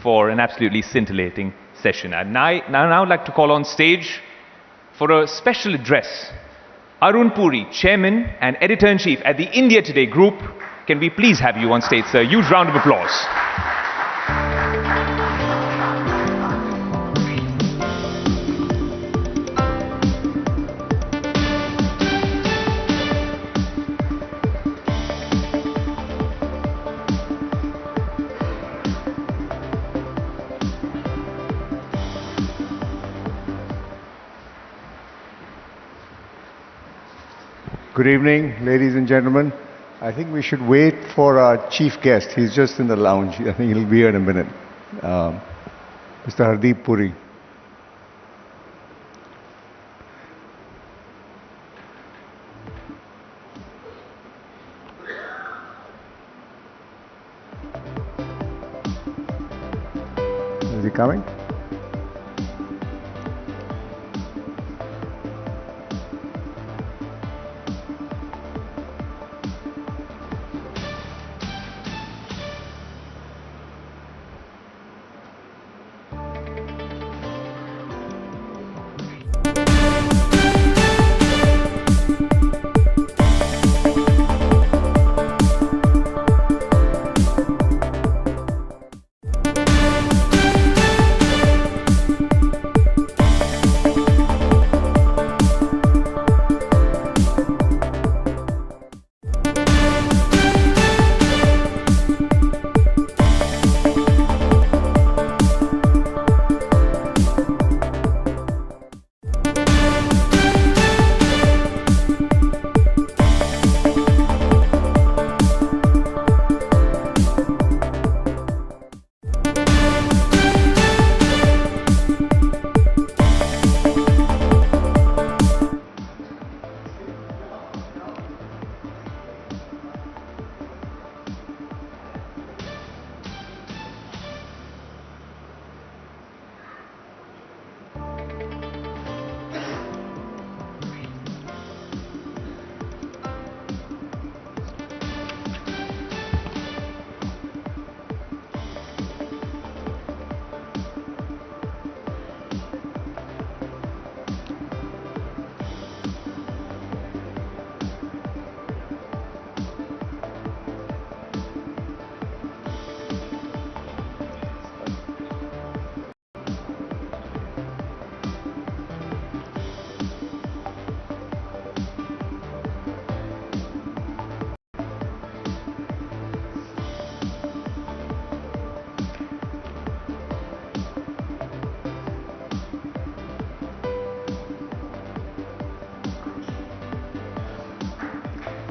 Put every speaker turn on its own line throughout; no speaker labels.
for an absolutely scintillating session. And now I'd like to call on stage for a special address Aroon Purie, Chairman and Editor-in-Chief at the India Today Group. Can we please have you on stage, sir? Huge round of applause.
Good evening, ladies and gentlemen. I think we should wait for our chief guest. He's just in the lounge. I think he'll be here in a minute. Mr. Aroon Purie. Is he coming?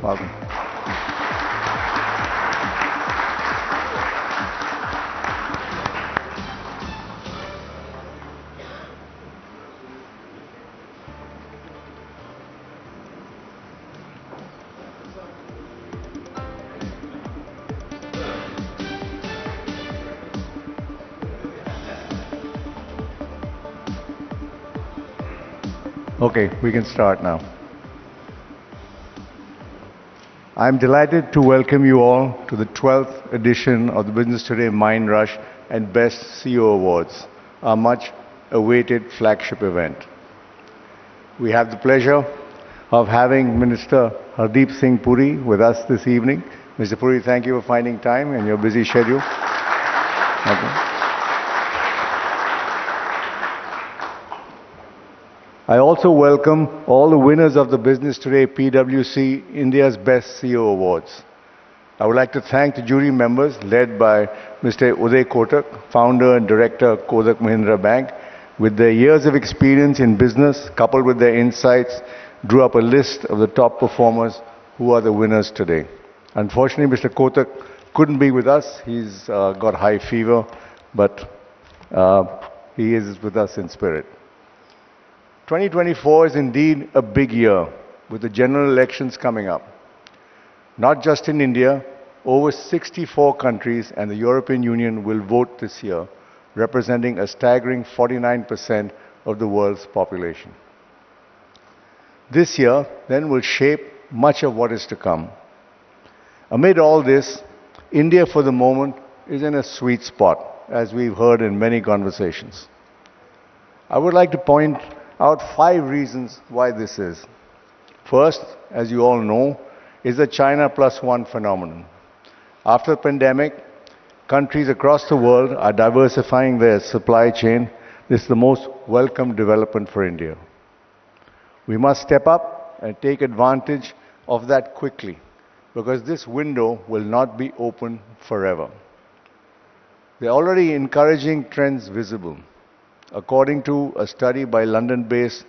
Welcome. Okay, we can start now. I'm delighted to welcome you all to the 12th edition of the Business Today Mindrush and Best CEO Awards, our much awaited flagship event. We have the pleasure of having Minister Hardeep Singh Puri with us this evening. Mr. Puri, thank you for finding time in your busy schedule. Okay. I also welcome all the winners of the Business Today PwC India's Best CEO Awards. I would like to thank the jury members led by Mr. Uday Kotak, founder and director of Kotak Mahindra Bank. With their years of experience in business, coupled with their insights, drew up a list of the top performers who are the winners today. Unfortunately, Mr. Kotak couldn't be with us. He's got high fever, but he is with us in spirit. 2024 is indeed a big year with the general elections coming up. Not just in India, over 64 countries and the European Union will vote this year, representing a staggering 49% of the world's population. This year, then, will shape much of what is to come. Amid all this, India for the moment is in a sweet spot, as we've heard in many conversations. I would like to point out 5 reasons why this is. First, as you all know, is the China plus one phenomenon. After the pandemic, countries across the world are diversifying their supply chain. This is the most welcome development for India. We must step up and take advantage of that quickly, because this window will not be open forever. There are already encouraging trends visible. According to a study by London-based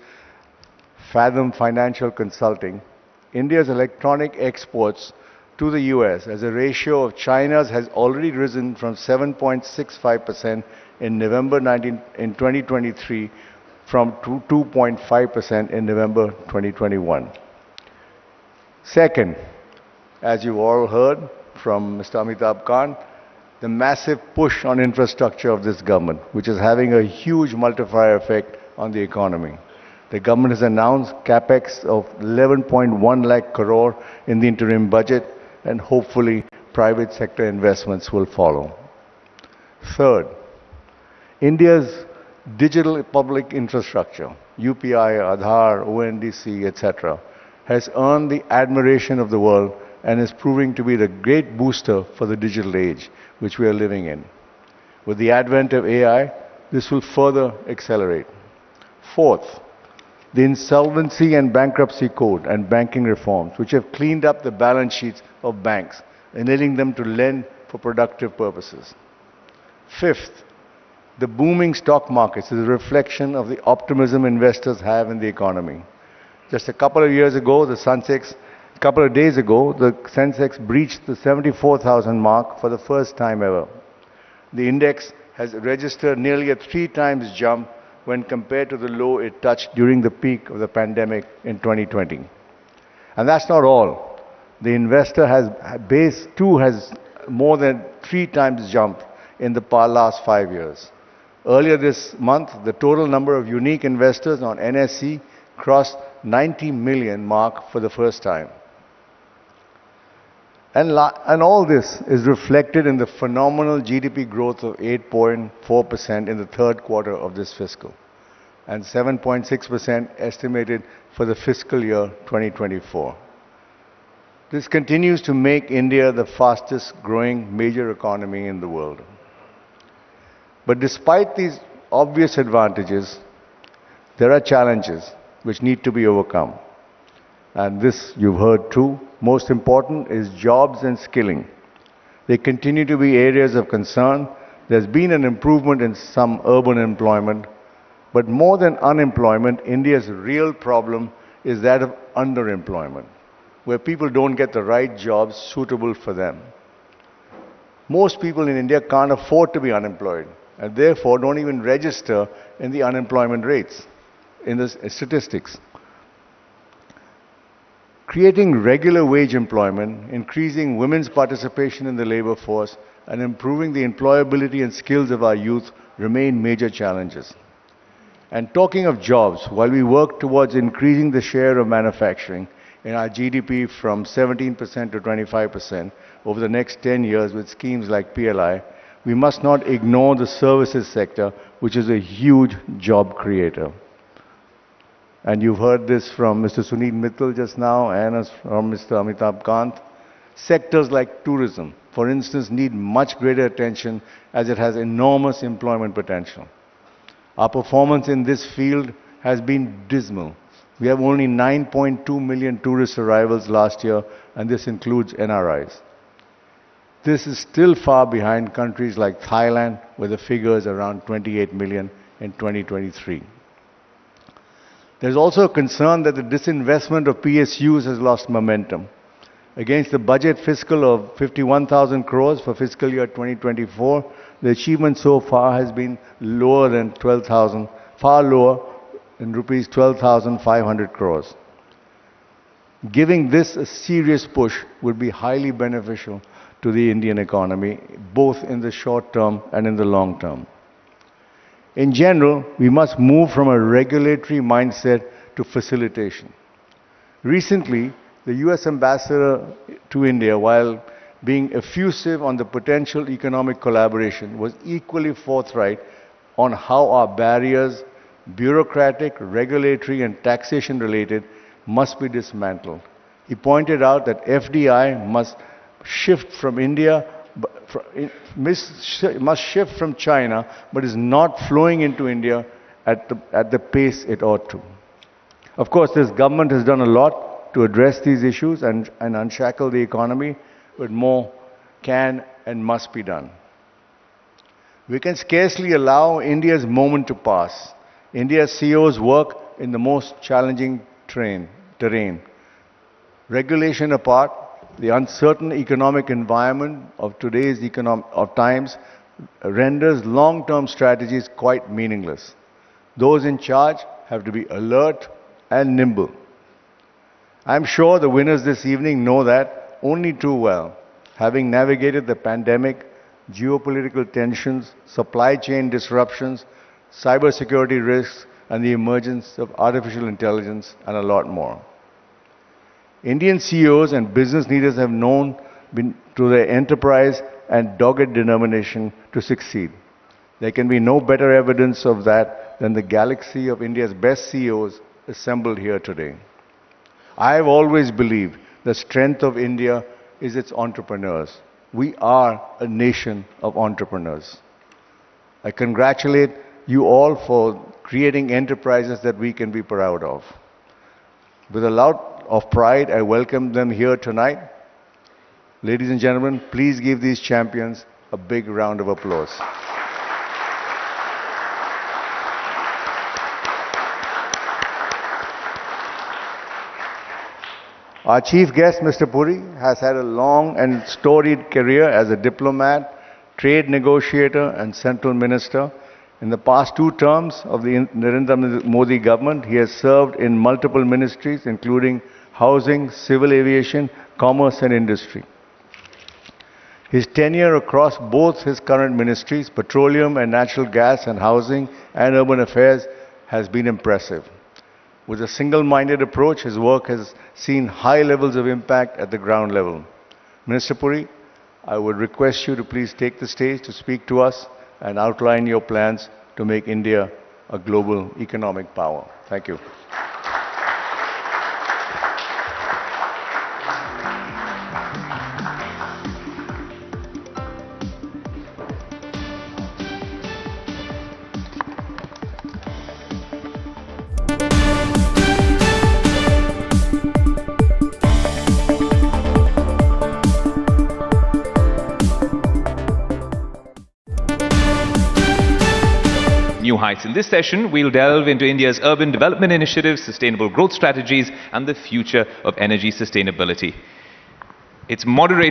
Fathom Financial Consulting, India's electronic exports to the US as a ratio of China's has already risen from 7.65% in November 2023 from 2.5% in November 2021. Second, as you all heard from Mr. Amitabh Kant, the massive push on infrastructure of this government, which is having a huge multiplier effect on the economy. The government has announced capex of 11.1 lakh crore in the interim budget, and hopefully private sector investments will follow. Third, India's digital public infrastructure, UPI, Aadhaar, ONDC, etc., has earned the admiration of the world and is proving to be the great booster for the digital age which we are living in. With the advent of AI, this will further accelerate. Fourth, the Insolvency and Bankruptcy Code and banking reforms, which have cleaned up the balance sheets of banks, enabling them to lend for productive purposes. Fifth, the booming stock markets is a reflection of the optimism investors have in the economy. Just a couple of days ago, the Sensex breached the 74,000 mark for the first time ever. The index has registered nearly a 3 times jump when compared to the low it touched during the peak of the pandemic in 2020. And that's not all. The investor base too has more than 3 times jumped in the last 5 years. Earlier this month, the total number of unique investors on NSE crossed 90 million mark for the first time. And all this is reflected in the phenomenal GDP growth of 8.4% in the third quarter of this fiscal, and 7.6% estimated for the fiscal year 2024. This continues to make India the fastest growing major economy in the world. But despite these obvious advantages, there are challenges which need to be overcome. And this you've heard too. Most important is jobs and skilling. They continue to be areas of concern. There's been an improvement in some urban employment, but more than unemployment, India's real problem is that of underemployment, where people don't get the right jobs suitable for them. Most people in India can't afford to be unemployed, and therefore don't even register in the unemployment rates, in the statistics. Creating regular wage employment, increasing women's participation in the labor force, and improving the employability and skills of our youth remain major challenges. And talking of jobs, while we work towards increasing the share of manufacturing in our GDP from 17% to 25% over the next 10 years with schemes like PLI, we must not ignore the services sector, which is a huge job creator. And you've heard this from Mr. Sunil Mittal just now and from Mr. Amitabh Kant. Sectors like tourism, for instance, need much greater attention as it has enormous employment potential. Our performance in this field has been dismal. We have only 9.2 million tourist arrivals last year, and this includes NRIs. This is still far behind countries like Thailand, where the figure is around 28 million in 2023. There's also a concern that the disinvestment of PSUs has lost momentum. Against the budget fiscal of 51,000 crores for fiscal year 2024, the achievement so far has been lower than 12,000, far lower in rupees 12,500 crores. Giving this a serious push would be highly beneficial to the Indian economy, both in the short term and in the long term. In general, we must move from a regulatory mindset to facilitation. Recently, the US ambassador to India, while being effusive on the potential economic collaboration, was equally forthright on how our barriers, bureaucratic, regulatory, and taxation related, must be dismantled. He pointed out that FDI must shift from India, must shift from China, but is not flowing into India at the pace it ought to. Of course, this government has done a lot to address these issues and unshackle the economy, but more can and must be done. We can scarcely allow India's moment to pass. India's CEOs work in the most challenging terrain. Regulation apart, the uncertain economic environment of today's times renders long-term strategies quite meaningless. Those in charge have to be alert and nimble. I'm sure the winners this evening know that only too well, having navigated the pandemic, geopolitical tensions, supply chain disruptions, cybersecurity risks, and the emergence of artificial intelligence, and a lot more. Indian CEOs and business leaders have been to their enterprise and dogged determination to succeed. There can be no better evidence of that than the galaxy of India's best CEOs assembled here today. I have always believed the strength of India is its entrepreneurs. We are a nation of entrepreneurs. I congratulate you all for creating enterprises that we can be proud of. With a lot of pride, I welcome them here tonight. Ladies and gentlemen, please give these champions a big round of applause. Our chief guest, Mr. Purie, has had a long and storied career as a diplomat, trade negotiator, and central minister. In the past 2 terms of the Narendra Modi government, he has served in multiple ministries, including housing, civil aviation, commerce, and industry. His tenure across both his current ministries, petroleum and natural gas, and housing and urban affairs, has been impressive. With a single-minded approach, his work has seen high levels of impact at the ground level. Minister Purie, I would request you to please take the stage to speak to us and outline your plans to make India a global economic power. Thank you.
New heights. In this session, we'll delve into India's urban development initiatives, sustainable growth strategies, and the future of energy sustainability. It's moderated